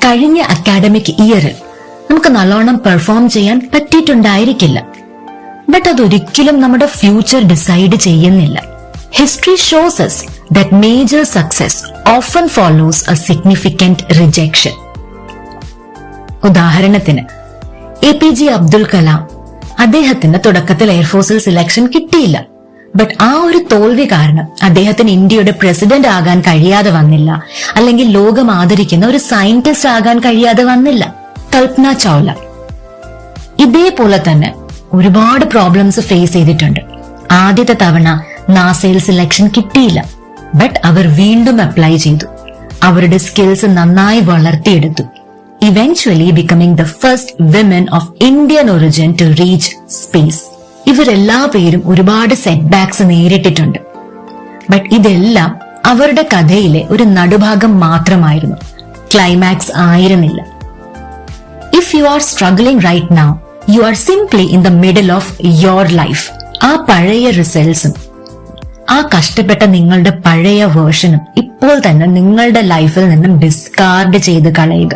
കഴിഞ്ഞ അക്കാഡമിക് ഇയറിൽ നമുക്ക് നല്ലോണം പെർഫോം ചെയ്യാൻ പറ്റിയിട്ടുണ്ടായിരിക്കില്ല. ബട്ട് അതൊരിക്കലും നമ്മുടെ ഫ്യൂച്ചർ ഡിസൈഡ് ചെയ്യുന്നില്ല. History shows us that major success often follows a significant rejection. ഉദാഹരണത്തിന് APJ അബ്ദുൽ കലാം, അദ്ദേഹത്തിന് തുടക്കത്തിൽ എയർഫോഴ്സിൽ സെലക്ഷൻ കിട്ടിയില്ല. ബട്ട് ആ ഒരു തോൽവി കാരണം അദ്ദേഹത്തിന് ഇന്ത്യയുടെ പ്രസിഡന്റ് ആകാൻ കഴിയാതെ വന്നില്ല, അല്ലെങ്കിൽ ലോകം ആദരിക്കുന്ന ഒരു സയന്റിസ്റ്റ് ആകാൻ കഴിയാതെ വന്നില്ല. കൽപന ചൗല ഇതേപോലെ തന്നെ ഒരുപാട് പ്രോബ്ലംസ് ഫേസ് ചെയ്തിട്ടുണ്ട്. ആദ്യത്തെ തവണ നാസയിൽ സെലക്ഷൻ കിട്ടിയില്ല, ബട്ട് അവർ വീണ്ടും അപ്ലൈ ചെയ്തു. അവരുടെ സ്കിൽസ് നന്നായി വളർത്തിയെടുത്തു, eventually becoming the first women of Indian origin to reach space. ഇവരെല്ലാ പേരും ഒരുപാട് സെറ്റ് ബാക്സ് നേരിട്ടിട്ടുണ്ട്. ബട്ട് ഇതെല്ലാം അവരുടെ കഥയിലെ ഒരു നടുഭാഗം മാത്രമായിരുന്നു, ക്ലൈമാക്സ് ആയിരുന്നില്ല. If you are struggling right now, you are simply in the middle of your life. ആ പഴയ റിസൾട്ട്സും ആ കഷ്ടപ്പെട്ട നിങ്ങളുടെ പഴയ വേർഷനും ഇപ്പോൾ തന്നെ നിങ്ങളുടെ ലൈഫിൽ നിന്നും ഡിസ്കാർഡ് ചെയ്ത് കളയുക.